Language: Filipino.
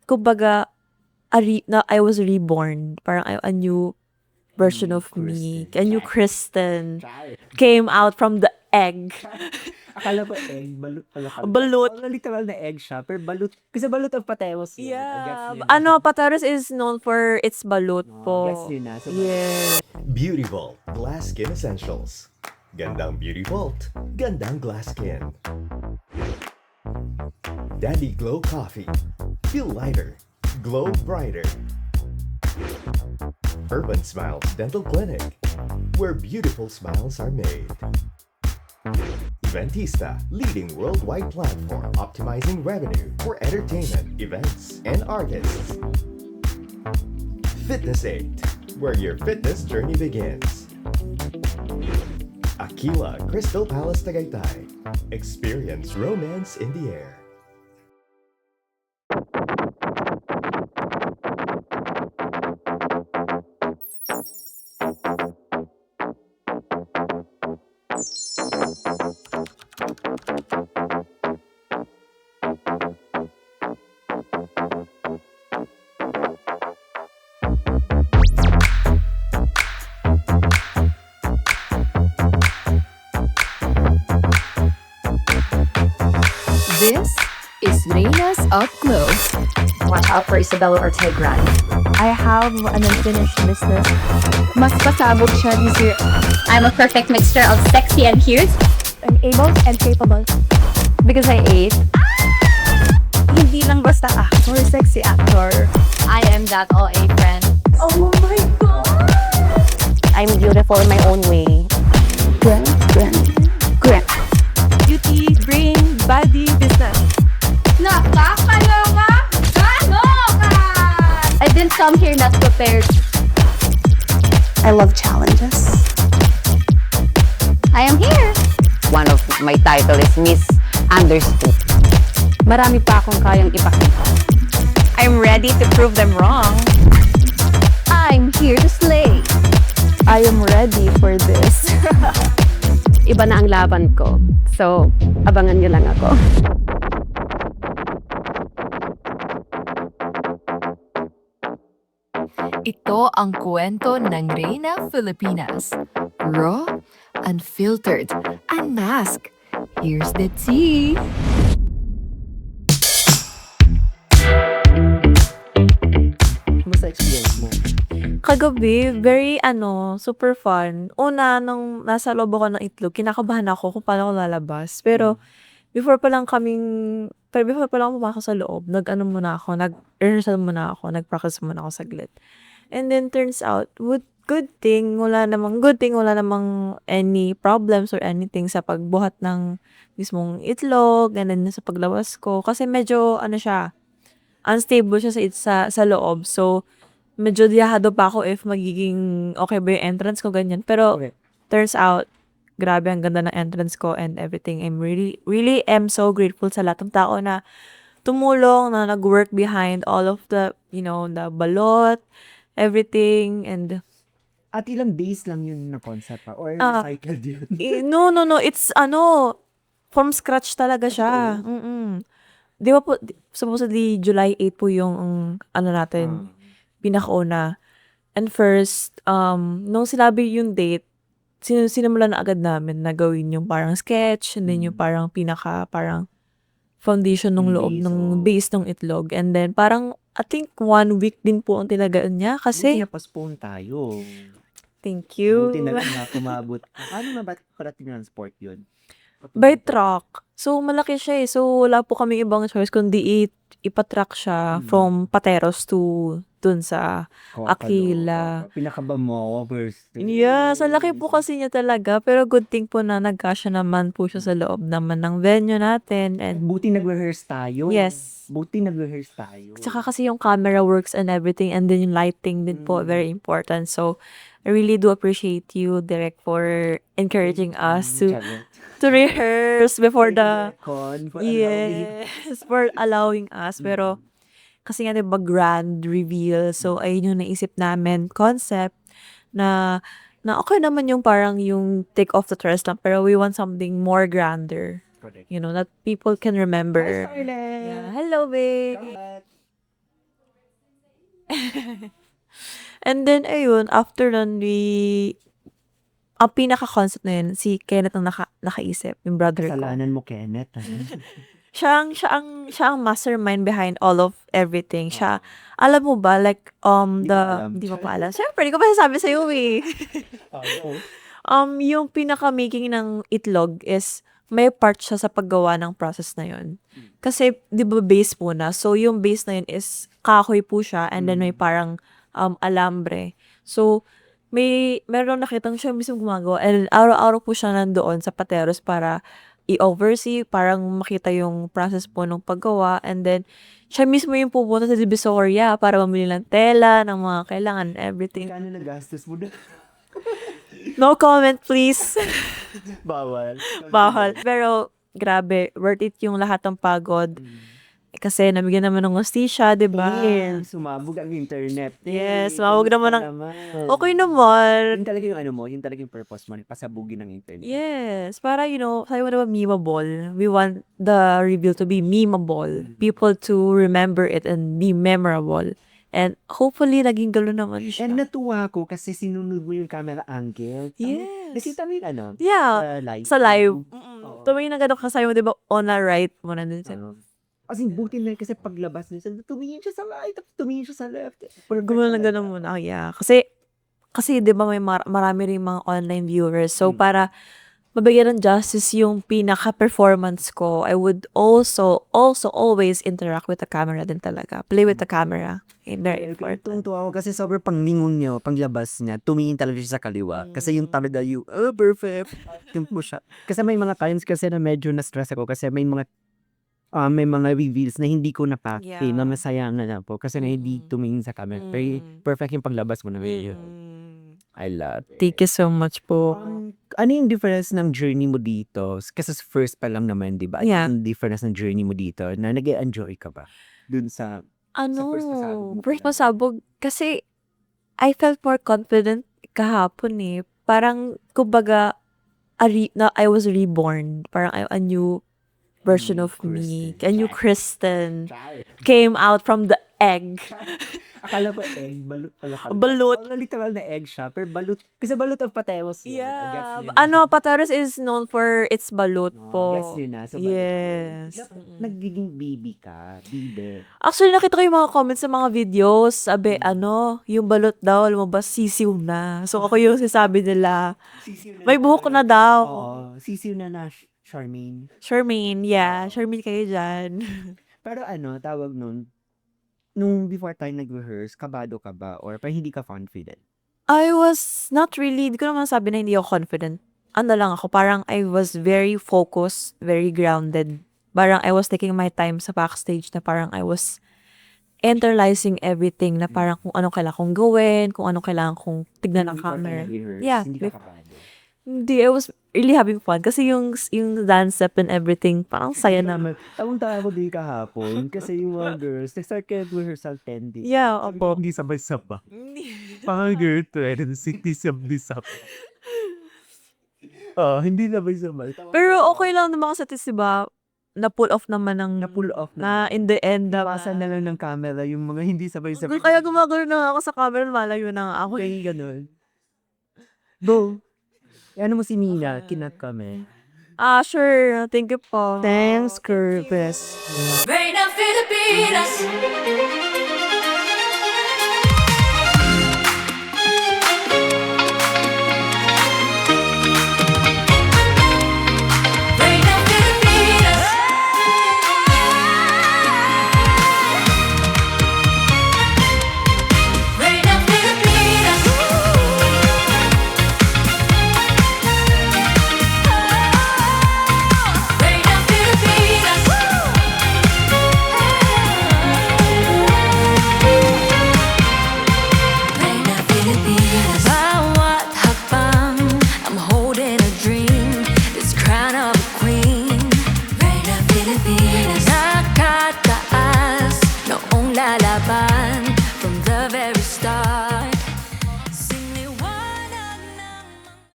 kumbaga, I was reborn. Parang a new version of me. A new Kristen came out from the egg. Akala ko egg, balut pala kami. Balut. Literal na egg siya, pero balut. Kasi balut of Pateros yun. Yeah. Gets yun. Pateros is known for its balut po. Gets yun na. So, Yeah. Beauty Vault Glass Skin Essentials. Gandang Beauty Vault, gandang glass skin. Daddy Glow Coffee. Feel lighter, glow brighter. Urban Smiles Dental Clinic, where beautiful smiles are made. Eventista, leading worldwide platform optimizing revenue for entertainment, events, and artists. Fitness 8, where your fitness journey begins. Aquila Crystal Palace Tagaytay. Experience romance in the air. This is Reina's Up Close. Watch out for Isabella Ortega. I have an unfinished business. Mas pasabog siya this year. I'm a perfect mixture of sexy and cute. I'm able and capable. Because I ate. Hindi lang basta actor, sexy actor. I am that OA friend. Oh my God! I'm beautiful in my own way. Grand. Beauty, brain, body, business. Nakakaloka! Kaloka! I didn't come here not prepared. I love challenges. I am here. One of my title is Miss Understood. Marami pa akong kayang ipakita. I'm ready to prove them wrong. I'm here to slay. I am ready for this. Iba na ang laban ko. So, abangan niyo lang ako. Ito ang kwento ng Reina Filipinas. Raw, unfiltered, unmasked. Here's the tea. kumusta experience mo? Kagabi, very super fun. Una, nung nasa loob ako ng itlog, kinakabahan ako kung paano ako lalabas. Pero, before pa lang pumasok sa loob, nag-rehearsal muna ako, nag-practice muna ako saglit. And then, turns out, good thing, wala namang any problems or anything sa pagbuhat ng mismong itlog, and then sa paglabas ko. Kasi medyo, unstable siya sa loob. So, medyo diyahado pa ako if magiging okay ba yung entrance ko, ganyan. Pero, Okay. turns out, grabe, ang ganda ng entrance ko and everything. I'm really am so grateful sa lahat ng tao na tumulong, na nag-work behind all of the, the balot, everything, and At ilang days lang yun na concept pa? Or cycle yun? no, it's from scratch talaga siya. Di ba po, supposedly July 8 po yung natin, pinakauna. And first, nung sinabi yung date, sinimulan na agad namin na gawin yung parang sketch, and then yung parang parang foundation ng loob, ng base ng itlog. And then parang, I think 1 week din po ang tinagaan niya kasi, Buti na-postpone tayo. thank you. Buti na lang na kumabot. Ano na ba parating ng sport yun? By truck. So, malaki siya eh. So, wala po kami ibang choice kundi ipatrack siya from Pateros to dun sa Aquila. Pinakaba mo ako first. Yes, ang laki po kasi niya talaga. Pero good thing po na nagkasya naman po siya sa loob naman ng venue natin. And Buti nag-rehearse tayo. yes. Buti nag-rehearse tayo. Tsaka kasi yung camera works and everything, and then yung lighting din po, very important. So, I really do appreciate you, Direk, for encouraging us to rehearse before the... Yes, for allowing us. Pero, kasi nga diba grand reveal, so ayun yung naisip namin, concept, na okay naman yung parang yung take off the dress lang, pero we want something more grander. Correct. That people can remember. Hi, Scarlett! Yeah. Hello, babe! Come back. And then, ayun, after nun, ang pinaka-concept na yun, si Kenneth ang nakaisip, yung brother ko. Kasalanan mo, Kenneth. Siya ang mastermind behind all of everything. Siya, alam mo ba, like, hindi mo pa alam. Siyempre, hindi ko pa sasabi sa'yo eh. Yung pinaka-making ng itlog is, may part siya sa paggawa ng process na yun. Kasi, di ba, base muna. So, yung base na yun is, kahoy po siya, and then may parang, alambre. So, meron nakitang siya mismo gumagawa, and araw-araw po siya nandoon sa Pateros para i-oversee, parang makita yung process po ng paggawa, and then, siya mismo yung pupunta sa Divisoria para mamili ng tela, ng mga kailangan, everything. Kano nagastos mo na? No comment, please. Bawal. Bawal. Pero, grabe, worth it yung lahat ng pagod. Kasi, nabigyan naman ng hostisya, di ba? Yes, sumabog ang internet. Yes, sumabog naman Kamusta ang- Okay naman. Yun talaga yung ano mo, yun talaga yung purpose mo, pasabugin ng internet. Yes, para, sabi mo naman, memeable. We want the reveal to be memeable. People to remember it and be memorable. And hopefully, naging gano'n naman siya. And natuwa ko kasi sinunod mo yung camera angle. Yes. Nakita mo yung ano? Yeah, Live. sa live. Oo. Tumingin na gano'n kasaya mo, di ba, on the right mo nandun siya. Kasi buti na kasi paglabas niya, tumingin siya sa right, tapos tumingin siya sa left. Gumano na gano'n muna. Oh, yeah. Kasi di ba may marami rin mga online viewers. So, para mabigyan ng justice yung pinaka-performance ko, I would also always interact with the camera din talaga. Play with the camera. Okay, very important. Tungtuwa ako kasi sobrang panglingon niya, panglabas niya, tumingin talaga siya sa kaliwa. Kasi yung talaga yung, perfect. Yung po siya. Kasi may mga times kasi na medyo na-stress ako kasi may mga reveals na hindi ko napake, Yeah. na masayangan na po. Kasi na hindi tumingin sa camera. Pero perfect yung paglabas mo na video. I love it. Thank you so much po. Ano yung difference ng journey mo dito? Kasi first pa lang naman, di ba? Ano Yeah. yung difference ng journey mo dito? Na nag-enjoy ka ba? Dun sa first pasabog mo First pa lang. pasabog, kasi I felt more confident kahapon eh. Parang, kumbaga, I was reborn. Parang a new version of me. A new Kristen came out from the egg. Akala ko egg, balut pala. Balut. Literal na egg siya, pero balut. Kasi balut ang patewos. Yeah. Pateros is known for its balut po. Gets yun na. So, balut. Yes. Nagiging baby ka. Bibe. Actually, nakita ko yung mga comments sa mga videos. Sabi, yung balot daw, lumabas, sisiw na. So, ako yung sasabi nila, may buhok na daw. Oo. Sisiw na Charmaine. Charmaine, yeah. Charmaine kayo dyan. Pero tawag nun, nung before tayo nag-rehearse, kabado ka ba? Or parang hindi ka confident? I was not really, di ko naman sabi na hindi ako confident. Ano lang ako, parang I was very focused, very grounded. Parang I was taking my time sa backstage na parang I was internalizing everything na parang kung anong kailangan kong gawin, kung anong kailangan kong tignan ng Before tayo camera. nag-rehearse, Yeah. Hindi ka kabado. Hindi, I was really having fun. Kasi yung dance step and everything, parang saya naman. Tawang-tawa ko din kahapon kasi yung mga girls, nag-start kayo rehearsal 10 days. Yeah, opo. Hindi sabay-saba. Parang girlfriend, sisab-disab. Hindi sabay-sabay. Pero okay lang naman kasi diba, na-pull off naman ng, Na-pull off na in the end, Nawasan na lang ng camera yung mga hindi sabay-sabay. Kaya gumagano na ako sa camera, malayo na nga ako. Kaya ganun. Go. Ano mo si Mina? Kinat kami. Sure. Thank you po. Thanks, Curves. Reina Filipinas,